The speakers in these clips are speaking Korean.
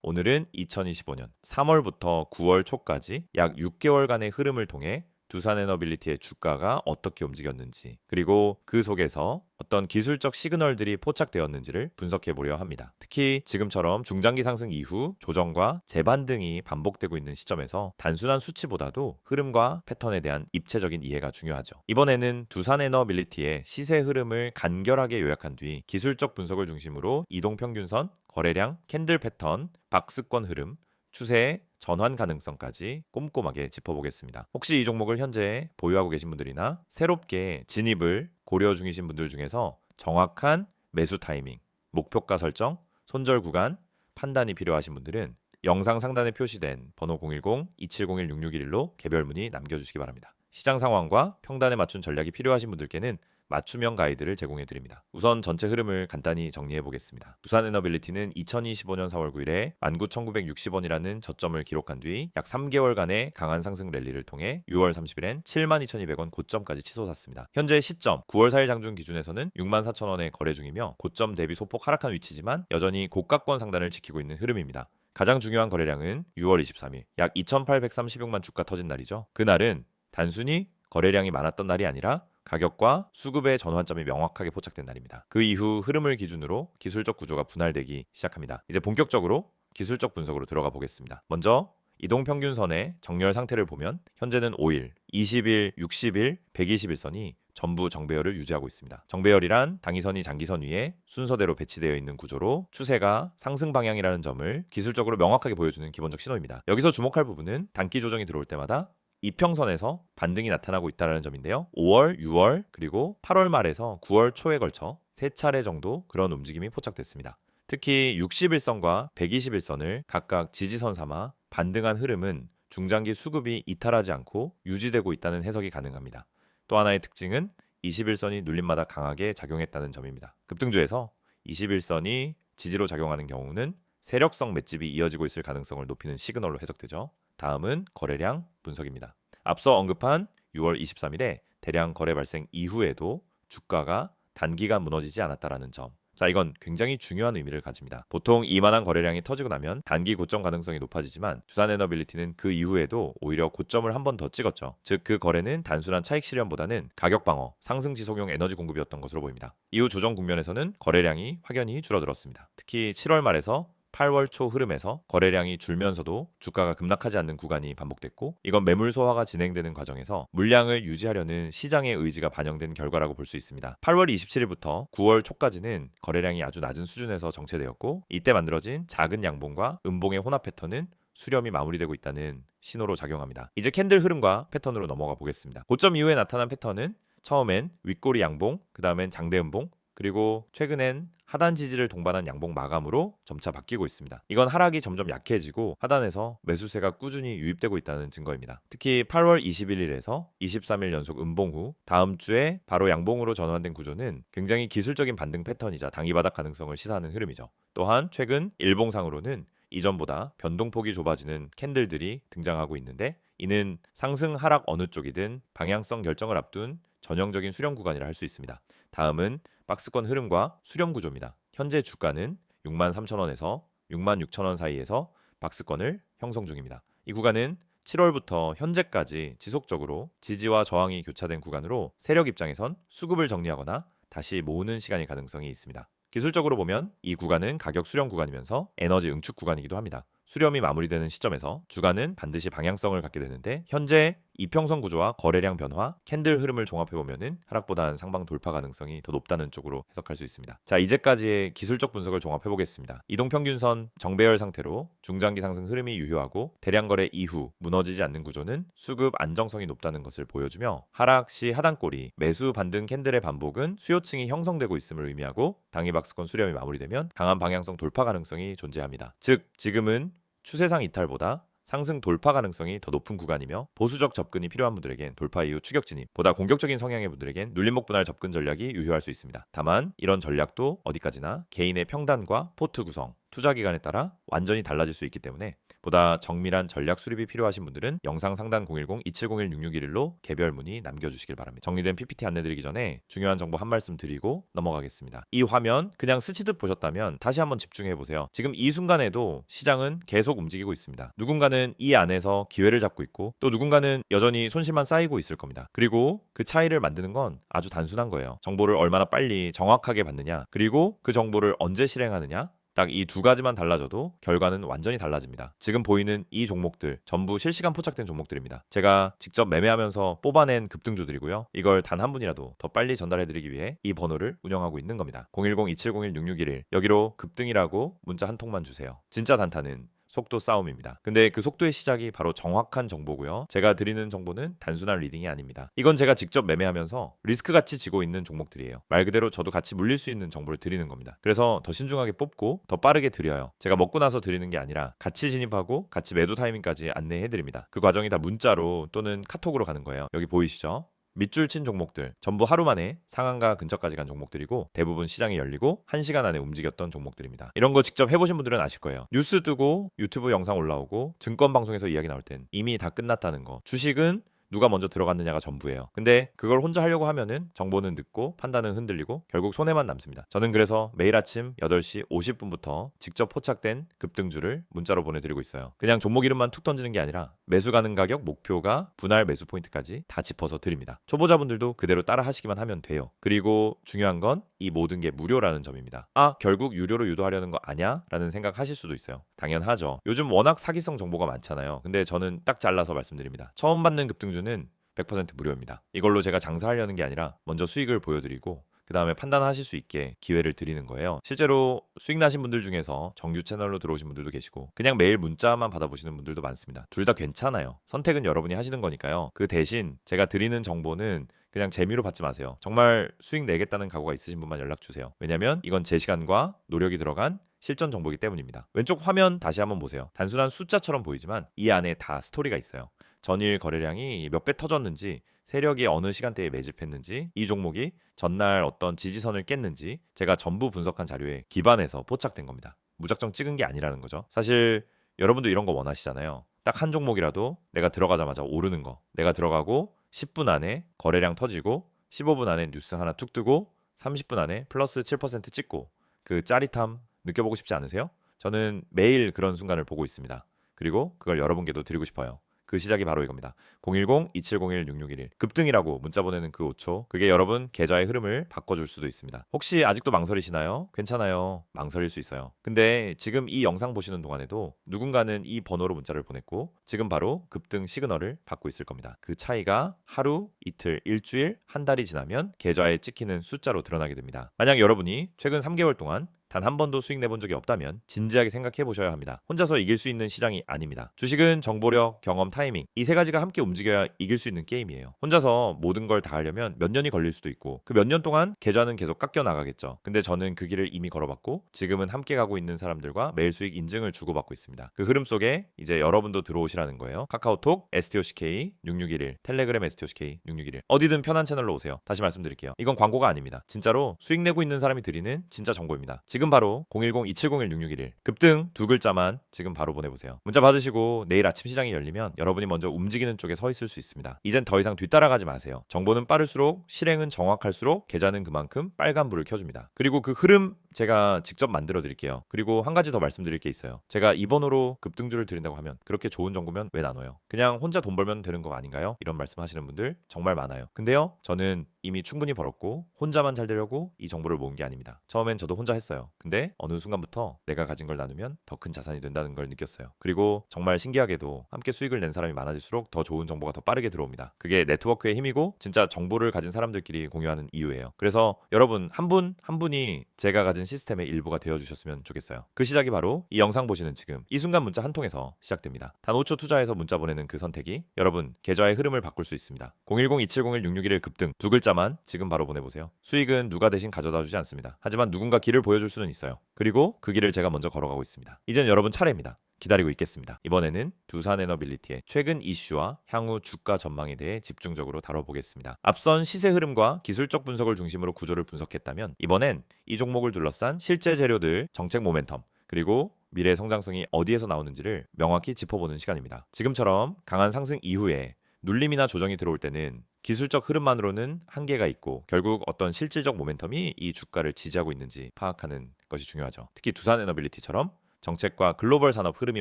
오늘은 2025년 3월부터 9월 초까지 약 6개월간의 흐름을 통해 두산에너빌리티의 주가가 어떻게 움직였는지, 그리고 그 속에서 어떤 기술적 시그널들이 포착되었는지를 분석해 보려 합니다. 특히 지금처럼 중장기 상승 이후 조정과 재반등이 반복되고 있는 시점에서 단순한 수치보다도 흐름과 패턴에 대한 입체적인 이해가 중요하죠. 이번에는 두산에너빌리티의 시세 흐름을 간결하게 요약한 뒤 기술적 분석을 중심으로 이동평균선, 거래량, 캔들 패턴, 박스권 흐름, 추세의 전환 가능성까지 꼼꼼하게 짚어보겠습니다. 혹시 이 종목을 현재 보유하고 계신 분들이나 새롭게 진입을 고려 중이신 분들 중에서 정확한 매수 타이밍, 목표가 설정, 손절 구간, 판단이 필요하신 분들은 영상 상단에 표시된 번호 010-2701-6611로 개별 문의 남겨주시기 바랍니다. 시장 상황과 평단에 맞춘 전략이 필요하신 분들께는 맞춤형 가이드를 제공해 드립니다. 우선 전체 흐름을 간단히 정리해 보겠습니다. 두산에너빌리티는 2025년 4월 9일에 19,960원이라는 저점을 기록한 뒤 약 3개월간의 강한 상승 랠리를 통해 6월 30일엔 72,200원 고점까지 치솟았습니다. 현재 시점 9월 4일 장중 기준에서는 64,000원에 거래 중이며 고점 대비 소폭 하락한 위치지만 여전히 고가권 상단을 지키고 있는 흐름입니다. 가장 중요한 거래량은 6월 23일 약 2,836만 주가 터진 날이죠. 그날은 단순히 거래량이 많았던 날이 아니라 가격과 수급의 전환점이 명확하게 포착된 날입니다. 그 이후 흐름을 기준으로 기술적 구조가 분할되기 시작합니다. 이제 본격적으로 기술적 분석으로 들어가 보겠습니다. 먼저 이동평균선의 정렬 상태를 보면 현재는 5일, 20일, 60일, 120일선이 전부 정배열을 유지하고 있습니다. 정배열이란 당위선이 장기선 위에 순서대로 배치되어 있는 구조로 추세가 상승 방향이라는 점을 기술적으로 명확하게 보여주는 기본적 신호입니다. 여기서 주목할 부분은 단기 조정이 들어올 때마다 이평선에서 반등이 나타나고 있다는 점인데요. 5월, 6월, 그리고 8월 말에서 9월 초에 걸쳐 3차례 정도 그런 움직임이 포착됐습니다. 특히 60일선과 120일선을 각각 지지선 삼아 반등한 흐름은 중장기 수급이 이탈하지 않고 유지되고 있다는 해석이 가능합니다. 또 하나의 특징은 21선이 눌림마다 강하게 작용했다는 점입니다. 급등주에서 21선이 지지로 작용하는 경우는 세력성 맷집이 이어지고 있을 가능성을 높이는 시그널로 해석되죠. 다음은 거래량 분석입니다. 앞서 언급한 6월 23일에 대량 거래 발생 이후에도 주가가 단기간 무너지지 않았다라는 점. 자, 이건 굉장히 중요한 의미를 가집니다. 보통 이만한 거래량이 터지고 나면 단기 고점 가능성이 높아지지만 두산에너빌리티는 그 이후에도 오히려 고점을 한 번 더 찍었죠. 즉 그 거래는 단순한 차익 실현보다는 가격 방어, 상승 지속용 에너지 공급이었던 것으로 보입니다. 이후 조정 국면에서는 거래량이 확연히 줄어들었습니다. 특히 7월 말에서 8월 초 흐름에서 거래량이 줄면서도 주가가 급락하지 않는 구간이 반복됐고, 이건 매물 소화가 진행되는 과정에서 물량을 유지하려는 시장의 의지가 반영된 결과라고 볼 수 있습니다. 8월 27일부터 9월 초까지는 거래량이 아주 낮은 수준에서 정체되었고, 이때 만들어진 작은 양봉과 음봉의 혼합 패턴은 수렴이 마무리되고 있다는 신호로 작용합니다. 이제 캔들 흐름과 패턴으로 넘어가 보겠습니다. 고점 이후에 나타난 패턴은 처음엔 윗꼬리 양봉, 그 다음엔 장대 음봉, 그리고 최근엔 하단 지지를 동반한 양봉 마감으로 점차 바뀌고 있습니다. 이건 하락이 점점 약해지고 하단에서 매수세가 꾸준히 유입되고 있다는 증거입니다. 특히 8월 21일에서 23일 연속 음봉 후 다음 주에 바로 양봉으로 전환된 구조는 굉장히 기술적인 반등 패턴이자 단기 바닥 가능성을 시사하는 흐름이죠. 또한 최근 일봉상으로는 이전보다 변동폭이 좁아지는 캔들들이 등장하고 있는데, 이는 상승 하락 어느 쪽이든 방향성 결정을 앞둔 전형적인 수렴 구간이라 할 수 있습니다. 다음은 박스권 흐름과 수렴 구조입니다. 현재 주가는 63,000원에서 66,000원 사이에서 박스권을 형성 중입니다. 이 구간은 7월부터 현재까지 지속적으로 지지와 저항이 교차된 구간으로 세력 입장에선 수급을 정리하거나 다시 모으는 시간일 가능성이 있습니다. 기술적으로 보면 이 구간은 가격 수렴 구간이면서 에너지 응축 구간이기도 합니다. 수렴이 마무리되는 시점에서 주가는 반드시 방향성을 갖게 되는데, 현재 이평선 구조와 거래량 변화, 캔들 흐름을 종합해보면 하락보다는 상방 돌파 가능성이 더 높다는 쪽으로 해석할 수 있습니다. 자, 이제까지의 기술적 분석을 종합해보겠습니다. 이동평균선 정배열 상태로 중장기 상승 흐름이 유효하고 대량 거래 이후 무너지지 않는 구조는 수급 안정성이 높다는 것을 보여주며, 하락 시 하단꼬리, 매수 반등 캔들의 반복은 수요층이 형성되고 있음을 의미하고, 당일 박스권 수렴이 마무리되면 강한 방향성 돌파 가능성이 존재합니다. 즉 지금은 추세상 이탈보다 상승 돌파 가능성이 더 높은 구간이며, 보수적 접근이 필요한 분들에겐 돌파 이후 추격 진입, 보다 공격적인 성향의 분들에겐 눌림목 분할 접근 전략이 유효할 수 있습니다. 다만 이런 전략도 어디까지나 개인의 평단과 포트 구성, 투자 기간에 따라 완전히 달라질 수 있기 때문에 보다 정밀한 전략 수립이 필요하신 분들은 영상 상단 010-2701-6611로 개별 문의 남겨주시길 바랍니다. 정리된 PPT 안내드리기 전에 중요한 정보 한 말씀 드리고 넘어가겠습니다. 이 화면 그냥 스치듯 보셨다면 다시 한번 집중해보세요. 지금 이 순간에도 시장은 계속 움직이고 있습니다. 누군가는 이 안에서 기회를 잡고 있고 또 누군가는 여전히 손실만 쌓이고 있을 겁니다. 그리고 그 차이를 만드는 건 아주 단순한 거예요. 정보를 얼마나 빨리 정확하게 받느냐, 그리고 그 정보를 언제 실행하느냐, 딱 이 두 가지만 달라져도 결과는 완전히 달라집니다. 지금 보이는 이 종목들 전부 실시간 포착된 종목들입니다. 제가 직접 매매하면서 뽑아낸 급등주들이고요. 이걸 단 한 분이라도 더 빨리 전달해드리기 위해 이 번호를 운영하고 있는 겁니다. 010-2701-6611 여기로 급등이라고 문자 한 통만 주세요. 진짜 단타는 속도 싸움입니다. 근데 그 속도의 시작이 바로 정확한 정보고요. 제가 드리는 정보는 단순한 리딩이 아닙니다. 이건 제가 직접 매매하면서 리스크 같이 지고 있는 종목들이에요. 말 그대로 저도 같이 물릴 수 있는 정보를 드리는 겁니다. 그래서 더 신중하게 뽑고 더 빠르게 드려요. 제가 먹고 나서 드리는 게 아니라 같이 진입하고 같이 매도 타이밍까지 안내해 드립니다. 그 과정이 다 문자로 또는 카톡으로 가는 거예요. 여기 보이시죠? 밑줄 친 종목들 전부 하루 만에 상한가 근처까지 간 종목들이고 대부분 시장이 열리고 1시간 안에 움직였던 종목들입니다. 이런 거 직접 해보신 분들은 아실 거예요. 뉴스 뜨고 유튜브 영상 올라오고 증권 방송에서 이야기 나올 땐 이미 다 끝났다는 거. 주식은 누가 먼저 들어갔느냐가 전부예요. 근데 그걸 혼자 하려고 하면은 정보는 늦고 판단은 흔들리고 결국 손해만 남습니다. 저는 그래서 매일 아침 8시 50분부터 직접 포착된 급등주를 문자로 보내드리고 있어요. 그냥 종목 이름만 툭 던지는 게 아니라 매수 가능 가격, 목표가, 분할 매수 포인트까지 다 짚어서 드립니다. 초보자분들도 그대로 따라 하시기만 하면 돼요. 그리고 중요한 건 이 모든 게 무료라는 점입니다. 아, 결국 유료로 유도하려는 거 아냐? 라는 생각 하실 수도 있어요. 당연하죠. 요즘 워낙 사기성 정보가 많잖아요. 근데 저는 딱 잘라서 말씀드립니다. 처음 받는 급등주는 100% 무료입니다. 이걸로 제가 장사하려는 게 아니라 먼저 수익을 보여드리고 그 다음에 판단하실 수 있게 기회를 드리는 거예요. 실제로 수익 나신 분들 중에서 정규 채널로 들어오신 분들도 계시고 그냥 매일 문자만 받아보시는 분들도 많습니다. 둘 다 괜찮아요. 선택은 여러분이 하시는 거니까요. 그 대신 제가 드리는 정보는 그냥 재미로 받지 마세요. 정말 수익 내겠다는 각오가 있으신 분만 연락 주세요. 왜냐면 이건 제 시간과 노력이 들어간 실전 정보이기 때문입니다. 왼쪽 화면 다시 한번 보세요. 단순한 숫자처럼 보이지만 이 안에 다 스토리가 있어요. 전일 거래량이 몇 배 터졌는지, 세력이 어느 시간대에 매집했는지, 이 종목이 전날 어떤 지지선을 깼는지 제가 전부 분석한 자료에 기반해서 포착된 겁니다. 무작정 찍은 게 아니라는 거죠. 사실 여러분도 이런 거 원하시잖아요. 딱 한 종목이라도 내가 들어가자마자 오르는 거. 내가 들어가고 10분 안에 거래량 터지고 15분 안에 뉴스 하나 툭 뜨고 30분 안에 플러스 7% 찍고 그 짜릿함 느껴보고 싶지 않으세요? 저는 매일 그런 순간을 보고 있습니다. 그리고 그걸 여러분께도 드리고 싶어요. 그 시작이 바로 이겁니다. 010-2701-6611 급등이라고 문자 보내는 그 5초 그게 여러분 계좌의 흐름을 바꿔줄 수도 있습니다. 혹시 아직도 망설이시나요? 괜찮아요. 망설일 수 있어요. 근데 지금 이 영상 보시는 동안에도 누군가는 이 번호로 문자를 보냈고 지금 바로 급등 시그널을 받고 있을 겁니다. 그 차이가 하루, 이틀, 일주일, 한 달이 지나면 계좌에 찍히는 숫자로 드러나게 됩니다. 만약 여러분이 최근 3개월 동안 단 한 번도 수익 내본 적이 없다면 진지하게 생각해 보셔야 합니다. 혼자서 이길 수 있는 시장이 아닙니다. 주식은 정보력, 경험, 타이밍 이 세 가지가 함께 움직여야 이길 수 있는 게임이에요. 혼자서 모든 걸 다 하려면 몇 년이 걸릴 수도 있고 그 몇 년 동안 계좌는 계속 깎여 나가겠죠. 근데 저는 그 길을 이미 걸어봤고 지금은 함께 가고 있는 사람들과 매일 수익 인증을 주고받고 있습니다. 그 흐름 속에 이제 여러분도 들어오시라는 거예요. 카카오톡 STOCK 6611 텔레그램 STOCK 6611 어디든 편한 채널로 오세요. 다시 말씀드릴게요. 이건 광고가 아닙니다. 진짜로 수익 내고 있는 사람이 드리는 진짜 정보입니다. 지금 바로 010-2701-6611 급등 두 글자만 지금 바로 보내보세요. 문자 받으시고 내일 아침 시장이 열리면 여러분이 먼저 움직이는 쪽에 서 있을 수 있습니다. 이젠 더 이상 뒤따라가지 마세요. 정보는 빠를수록 실행은 정확할수록 계좌는 그만큼 빨간불을 켜줍니다. 그리고 그 흐름 제가 직접 만들어 드릴게요. 그리고 한 가지 더 말씀드릴 게 있어요. 제가 이 번호로 급등주를 드린다고 하면 그렇게 좋은 정보면 왜 나눠요? 그냥 혼자 돈 벌면 되는 거 아닌가요? 이런 말씀 하시는 분들 정말 많아요. 근데요, 저는 이미 충분히 벌었고 혼자만 잘 되려고 이 정보를 모은 게 아닙니다. 처음엔 저도 혼자 했어요. 근데 어느 순간부터 내가 가진 걸 나누면 더 큰 자산이 된다는 걸 느꼈어요. 그리고 정말 신기하게도 함께 수익을 낸 사람이 많아질수록 더 좋은 정보가 더 빠르게 들어옵니다. 그게 네트워크의 힘이고 진짜 정보를 가진 사람들끼리 공유하는 이유예요. 그래서 여러분 한 분 한 분이 제가 가진 시스템의 일부가 되어주셨으면 좋겠어요. 그 시작이 바로 이 영상 보시는 지금 이 순간 문자 한 통에서 시작됩니다. 단 5초 투자해서 문자 보내는 그 선택이 여러분 계좌의 흐름을 바꿀 수 있습니다. 010-2701-6611 급등 두 글자만 지금 바로 보내보세요. 수익은 누가 대신 가져다 주지 않습니다. 하지만 누군가 길을 보여줄 수는 있어요. 그리고 그 길을 제가 먼저 걸어가고 있습니다. 이젠 여러분 차례입니다. 기다리고 있겠습니다. 이번에는 두산에너빌리티의 최근 이슈와 향후 주가 전망에 대해 집중적으로 다뤄보겠습니다. 앞선 시세 흐름과 기술적 분석을 중심으로 구조를 분석했다면 이번엔 이 종목을 둘러싼 실제 재료들, 정책 모멘텀, 그리고 미래 성장성이 어디에서 나오는지를 명확히 짚어보는 시간입니다. 지금처럼 강한 상승 이후에 눌림이나 조정이 들어올 때는 기술적 흐름만으로는 한계가 있고 결국 어떤 실질적 모멘텀이 이 주가를 지지하고 있는지 파악하는 것이 중요하죠. 특히 두산에너빌리티처럼 정책과 글로벌 산업 흐름이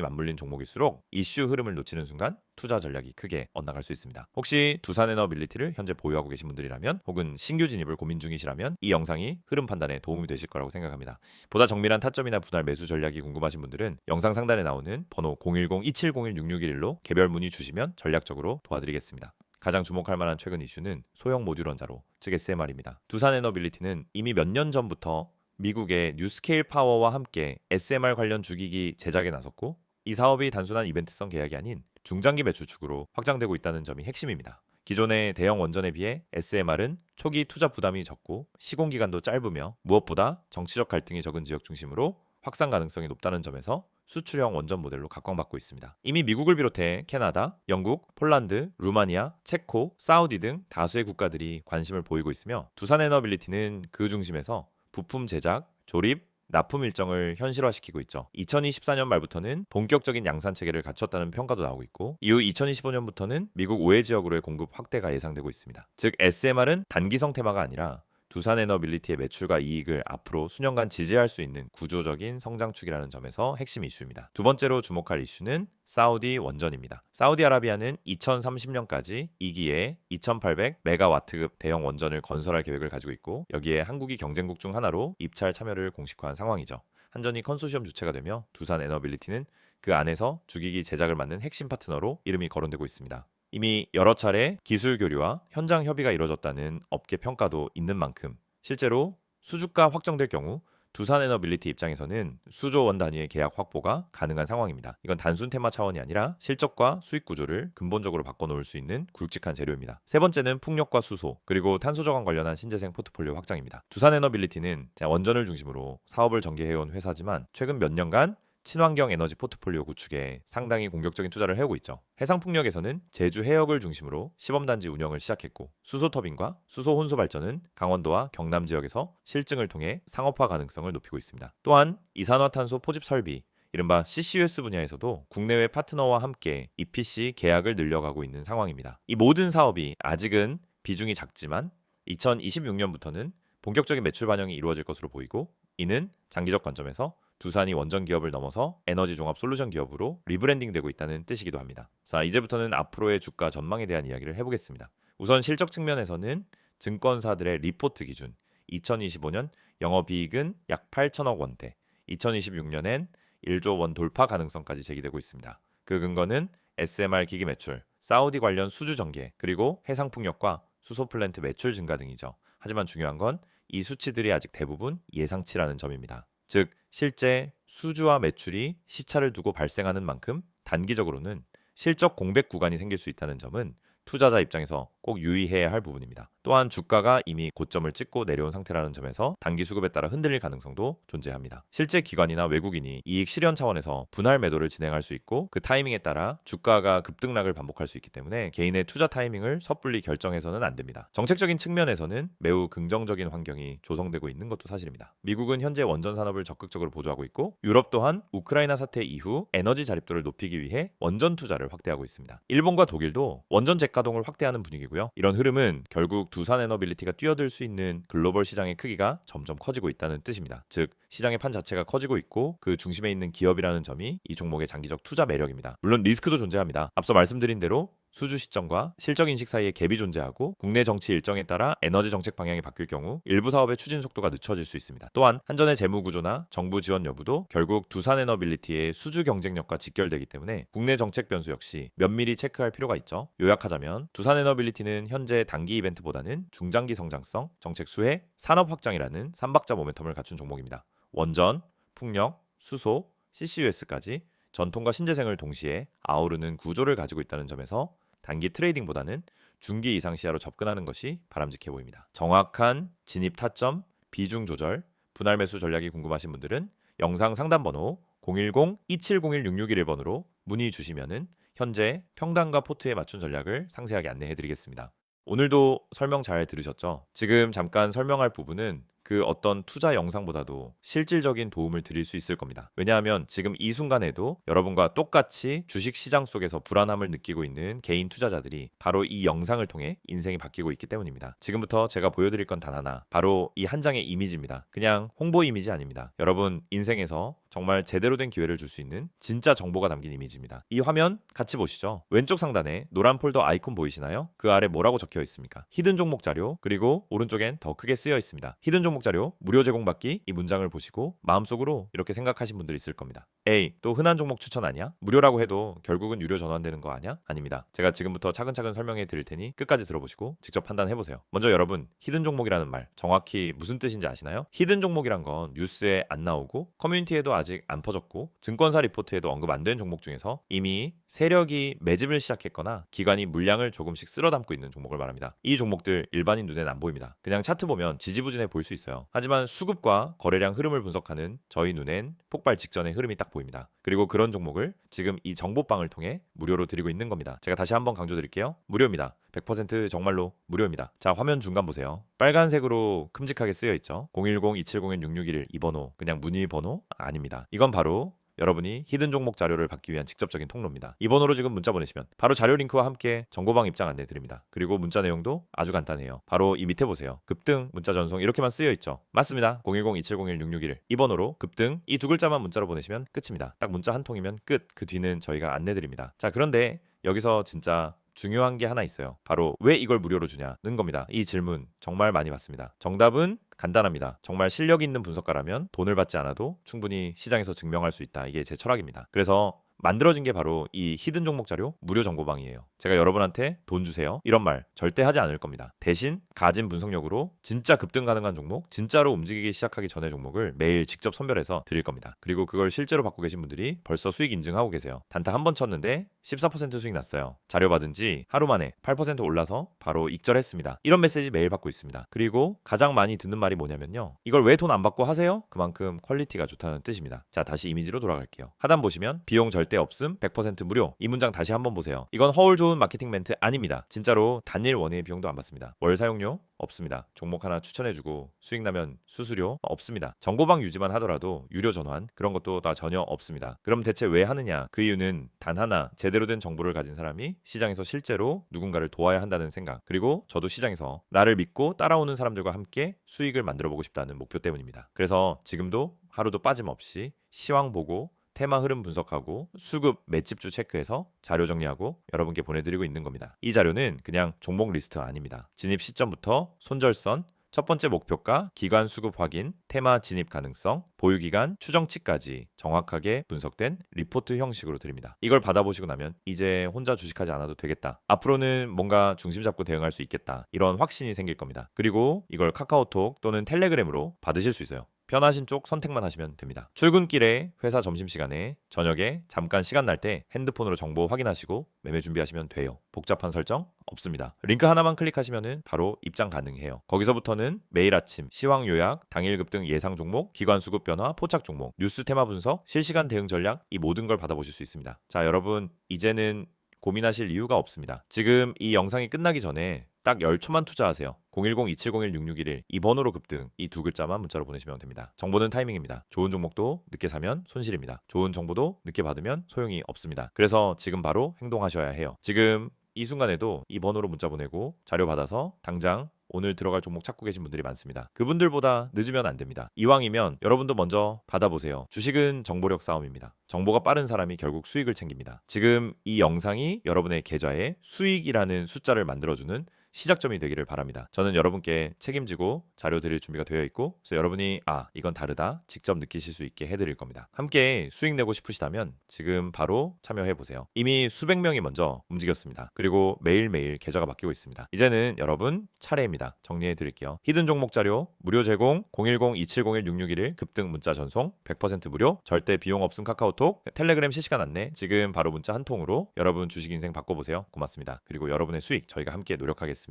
맞물린 종목일수록 이슈 흐름을 놓치는 순간 투자 전략이 크게 엇나갈 수 있습니다. 혹시 두산에너빌리티를 현재 보유하고 계신 분들이라면 혹은 신규 진입을 고민 중이시라면 이 영상이 흐름 판단에 도움이 되실 거라고 생각합니다. 보다 정밀한 타점이나 분할 매수 전략이 궁금하신 분들은 영상 상단에 나오는 번호 010-2701-6611로 개별 문의 주시면 전략적으로 도와드리겠습니다. 가장 주목할 만한 최근 이슈는 소형 모듈 원자로, 즉 SMR입니다. 두산에너빌리티는 이미 몇 년 전부터 미국의 뉴스케일 파워와 함께 SMR 관련 주기기 제작에 나섰고 이 사업이 단순한 이벤트성 계약이 아닌 중장기 매출축으로 확장되고 있다는 점이 핵심입니다. 기존의 대형 원전에 비해 SMR은 초기 투자 부담이 적고 시공기간도 짧으며 무엇보다 정치적 갈등이 적은 지역 중심으로 확산 가능성이 높다는 점에서 수출형 원전 모델로 각광받고 있습니다. 이미 미국을 비롯해 캐나다, 영국, 폴란드, 루마니아, 체코, 사우디 등 다수의 국가들이 관심을 보이고 있으며 두산에너빌리티는 그 중심에서 부품 제작, 조립, 납품 일정을 현실화시키고 있죠. 2024년 말부터는 본격적인 양산 체계를 갖췄다는 평가도 나오고 있고 이후 2025년부터는 미국 5회 지역으로의 공급 확대가 예상되고 있습니다. 즉 SMR은 단기성 테마가 아니라 두산에너빌리티의 매출과 이익을 앞으로 수년간 지지할 수 있는 구조적인 성장축이라는 점에서 핵심 이슈입니다. 두 번째로 주목할 이슈는 사우디 원전입니다. 사우디아라비아는 2030년까지 2기에 2800메가와트급 대형 원전을 건설할 계획을 가지고 있고 여기에 한국이 경쟁국 중 하나로 입찰 참여를 공식화한 상황이죠. 한전이 컨소시엄 주체가 되며 두산에너빌리티는 그 안에서 주기기 제작을 맡는 핵심 파트너로 이름이 거론되고 있습니다. 이미 여러 차례 기술 교류와 현장 협의가 이뤄졌다는 업계 평가도 있는 만큼 실제로 수주가 확정될 경우 두산에너빌리티 입장에서는 수조 원 단위의 계약 확보가 가능한 상황입니다. 이건 단순 테마 차원이 아니라 실적과 수익 구조를 근본적으로 바꿔놓을 수 있는 굵직한 재료입니다. 세 번째는 풍력과 수소 그리고 탄소 저감 관련한 신재생 포트폴리오 확장입니다. 두산에너빌리티는 원전을 중심으로 사업을 전개해온 회사지만 최근 몇 년간 친환경 에너지 포트폴리오 구축에 상당히 공격적인 투자를 해오고 있죠. 해상풍력에서는 제주 해역을 중심으로 시범단지 운영을 시작했고 수소터빈과 수소 혼수 발전은 강원도와 경남 지역에서 실증을 통해 상업화 가능성을 높이고 있습니다. 또한 이산화탄소 포집 설비 이른바 CCUS 분야에서도 국내외 파트너와 함께 EPC 계약을 늘려가고 있는 상황입니다. 이 모든 사업이 아직은 비중이 작지만 2026년부터는 본격적인 매출 반영이 이루어질 것으로 보이고 이는 장기적 관점에서 두산이 원전 기업을 넘어서 에너지 종합 솔루션 기업으로 리브랜딩되고 있다는 뜻이기도 합니다. 자, 이제부터는 앞으로의 주가 전망에 대한 이야기를 해보겠습니다. 우선 실적 측면에서는 증권사들의 리포트 기준 2025년 영업이익은 약 8천억 원대, 2026년엔 1조 원 돌파 가능성까지 제기되고 있습니다. 그 근거는 SMR 기기 매출, 사우디 관련 수주 전개, 그리고 해상풍력과 수소 플랜트 매출 증가 등이죠. 하지만 중요한 건 이 수치들이 아직 대부분 예상치라는 점입니다. 즉 실제 수주와 매출이 시차를 두고 발생하는 만큼 단기적으로는 실적 공백 구간이 생길 수 있다는 점은 투자자 입장에서 꼭 유의해야 할 부분입니다. 또한 주가가 이미 고점을 찍고 내려온 상태라는 점에서 단기 수급에 따라 흔들릴 가능성도 존재합니다. 실제 기관이나 외국인이 이익 실현 차원에서 분할 매도를 진행할 수 있고 그 타이밍에 따라 주가가 급등락을 반복할 수 있기 때문에 개인의 투자 타이밍을 섣불리 결정해서는 안 됩니다. 정책적인 측면에서는 매우 긍정적인 환경이 조성되고 있는 것도 사실입니다. 미국은 현재 원전 산업을 적극적으로 보조하고 있고 유럽 또한 우크라이나 사태 이후 에너지 자립도를 높이기 위해 원전 투자를 확대하고 있습니다. 일본과 독일도 원전 재가동을 확대하는 분위기고요. 이런 흐름은 결국 두산에너빌리티가 뛰어들 수 있는 글로벌 시장의 크기가 점점 커지고 있다는 뜻입니다. 즉 시장의 판 자체가 커지고 있고 그 중심에 있는 기업이라는 점이 이 종목의 장기적 투자 매력입니다. 물론 리스크도 존재합니다. 앞서 말씀드린 대로 수주 시점과 실적 인식 사이에 갭이 존재하고 국내 정치 일정에 따라 에너지 정책 방향이 바뀔 경우 일부 사업의 추진 속도가 늦춰질 수 있습니다. 또한 한전의 재무 구조나 정부 지원 여부도 결국 두산에너빌리티의 수주 경쟁력과 직결되기 때문에 국내 정책 변수 역시 면밀히 체크할 필요가 있죠. 요약하자면 두산에너빌리티는 현재 단기 이벤트보다는 중장기 성장성, 정책 수혜, 산업 확장이라는 3박자 모멘텀을 갖춘 종목입니다. 원전, 풍력, 수소, CCUS까지 전통과 신재생을 동시에 아우르는 구조를 가지고 있다는 점에서 단기 트레이딩보다는 중기 이상 시야로 접근하는 것이 바람직해 보입니다. 정확한 진입 타점, 비중 조절, 분할 매수 전략이 궁금하신 분들은 영상 상담 번호 010-2701-6611번으로 문의 주시면은 현재 평단과 포트에 맞춘 전략을 상세하게 안내해 드리겠습니다. 오늘도 설명 잘 들으셨죠? 지금 잠깐 설명할 부분은 그 어떤 투자 영상보다도 실질적인 도움을 드릴 수 있을 겁니다. 왜냐하면 지금 이 순간에도 여러분과 똑같이 주식 시장 속에서 불안함을 느끼고 있는 개인 투자자들이 바로 이 영상을 통해 인생이 바뀌고 있기 때문입니다. 지금부터 제가 보여드릴 건 단 하나, 바로 이 한 장의 이미지입니다. 그냥 홍보 이미지 아닙니다. 여러분 인생에서 정말 제대로 된 기회를 줄 수 있는 진짜 정보가 담긴 이미지입니다. 이 화면 같이 보시죠. 왼쪽 상단에 노란 폴더 아이콘 보이시나요? 그 아래 뭐라고 적혀 있습니까? 히든 종목 자료, 그리고 오른쪽엔 더 크게 쓰여 있습니다. 히든 종목 자료 무료 제공받기, 이 문장을 보시고 마음속으로 이렇게 생각하신 분들이 있을 겁니다. 에이, 또 흔한 종목 추천 아니야? 무료라고 해도 결국은 유료 전환되는 거 아니야? 아닙니다. 제가 지금부터 차근차근 설명해 드릴 테니 끝까지 들어보시고 직접 판단해 보세요. 먼저 여러분, 히든 종목이라는 말 정확히 무슨 뜻인지 아시나요? 히든 종목이란 건 뉴스에 안 나오고 커뮤니티에도 아직 안 퍼졌고 증권사 리포트에도 언급 안 된 종목 중에서 이미 세력이 매집을 시작했거나 기관이 물량을 조금씩 쓸어 담고 있는 종목을 말합니다. 이 종목들 일반인 눈에는 안 보입니다. 그냥 차트 보면 지지부진해 보일 수 있어요. 하지만 수급과 거래량 흐름을 분석하는 저희 눈엔 폭발 직전의 흐름이 딱 보입니다. 그리고 그런 종목을 지금 이 정보방을 통해 무료로 드리고 있는 겁니다. 제가 다시 한번 강조드릴게요. 무료입니다. 100% 정말로 무료입니다. 자, 화면 중간 보세요. 빨간색으로 큼직하게 쓰여 있죠. 010-2701-6611 이 번호, 그냥 문의 번호 아닙니다. 이건 바로 여러분이 히든 종목 자료를 받기 위한 직접적인 통로입니다. 이 번호로 지금 문자 보내시면 바로 자료 링크와 함께 정보방 입장 안내 드립니다. 그리고 문자 내용도 아주 간단해요. 바로 이 밑에 보세요. 급등, 문자 전송 이렇게만 쓰여 있죠. 맞습니다. 010-2701-6611 이 번호로 급등 이 두 글자만 문자로 보내시면 끝입니다. 딱 문자 한 통이면 끝. 그 뒤는 저희가 안내 드립니다. 자, 그런데 여기서 진짜 중요한 게 하나 있어요. 바로 왜 이걸 무료로 주냐는 겁니다. 이 질문 정말 많이 받습니다. 정답은 간단합니다. 정말 실력 있는 분석가라면 돈을 받지 않아도 충분히 시장에서 증명할 수 있다. 이게 제 철학입니다. 그래서 만들어진 게 바로 이 히든 종목 자료 무료 정보방이에요. 제가 여러분한테 돈 주세요 이런 말 절대 하지 않을 겁니다. 대신 가진 분석력으로 진짜 급등 가능한 종목, 진짜로 움직이기 시작하기 전의 종목을 매일 직접 선별해서 드릴 겁니다. 그리고 그걸 실제로 받고 계신 분들이 벌써 수익 인증하고 계세요. 단타 한 번 쳤는데 14% 수익 났어요. 자료 받은 지 하루 만에 8% 올라서 바로 익절했습니다. 이런 메시지 매일 받고 있습니다. 그리고 가장 많이 듣는 말이 뭐냐면요, 이걸 왜 돈 안 받고 하세요? 그만큼 퀄리티가 좋다는 뜻입니다. 자, 다시 이미지로 돌아갈게요. 하단 보시면 비용 절대 없음, 100% 무료. 이 문장 다시 한번 보세요. 이건 허울 좋은 마케팅 멘트 아닙니다. 진짜로 단일 원예의 비용도 안 받습니다. 월 사용료 없습니다. 종목 하나 추천해주고 수익 나면 수수료 없습니다. 정보방 유지만 하더라도 유료 전환 그런 것도 다 전혀 없습니다. 그럼 대체 왜 하느냐? 그 이유는 단 하나, 제대로 된 정보를 가진 사람이 시장에서 실제로 누군가를 도와야 한다는 생각, 그리고 저도 시장에서 나를 믿고 따라오는 사람들과 함께 수익을 만들어 보고 싶다는 목표 때문입니다. 그래서 지금도 하루도 빠짐없이 시황 보고 테마 흐름 분석하고 수급 맷집주 체크해서 자료 정리하고 여러분께 보내드리고 있는 겁니다. 이 자료는 그냥 종목 리스트 아닙니다. 진입 시점부터 손절선, 첫 번째 목표가, 기관 수급 확인, 테마 진입 가능성, 보유기간, 추정치까지 정확하게 분석된 리포트 형식으로 드립니다. 이걸 받아보시고 나면 이제 혼자 주식하지 않아도 되겠다. 앞으로는 뭔가 중심 잡고 대응할 수 있겠다. 이런 확신이 생길 겁니다. 그리고 이걸 카카오톡 또는 텔레그램으로 받으실 수 있어요. 편하신 쪽 선택만 하시면 됩니다. 출근길에, 회사 점심시간에, 저녁에 잠깐 시간 날 때 핸드폰으로 정보 확인하시고 매매 준비하시면 돼요. 복잡한 설정 없습니다. 링크 하나만 클릭하시면 바로 입장 가능해요. 거기서부터는 매일 아침 시황 요약, 당일 급등 예상 종목, 기관 수급 변화, 포착 종목, 뉴스 테마 분석, 실시간 대응 전략, 이 모든 걸 받아보실 수 있습니다. 자, 여러분 이제는 고민하실 이유가 없습니다. 지금 이 영상이 끝나기 전에 딱 10초만 투자하세요. 010-2701-6611 이 번호로 급등, 이 두 글자만 문자로 보내시면 됩니다. 정보는 타이밍입니다. 좋은 종목도 늦게 사면 손실입니다. 좋은 정보도 늦게 받으면 소용이 없습니다. 그래서 지금 바로 행동하셔야 해요. 지금 이 순간에도 이 번호로 문자 보내고 자료 받아서 당장 오늘 들어갈 종목 찾고 계신 분들이 많습니다. 그분들보다 늦으면 안 됩니다. 이왕이면 여러분도 먼저 받아보세요. 주식은 정보력 싸움입니다. 정보가 빠른 사람이 결국 수익을 챙깁니다. 지금 이 영상이 여러분의 계좌에 수익이라는 숫자를 만들어주는 시작점이 되기를 바랍니다. 저는 여러분께 책임지고 자료 드릴 준비가 되어 있고, 그래서 여러분이 이건 다르다 직접 느끼실 수 있게 해드릴 겁니다. 함께 수익 내고 싶으시다면 지금 바로 참여해 보세요. 이미 수백 명이 먼저 움직였습니다. 그리고 매일매일 계좌가 바뀌고 있습니다. 이제는 여러분 차례입니다. 정리해 드릴게요. 히든 종목 자료 무료 제공, 010-2701-6611 급등 문자 전송 100% 무료, 절대 비용 없음 카카오톡, 텔레그램 실시간 안내, 지금 바로 문자 한 통으로 여러분 주식 인생 바꿔보세요. 고맙습니다. 그리고 여러분의 수익 저희가 함께 노력하겠습니다.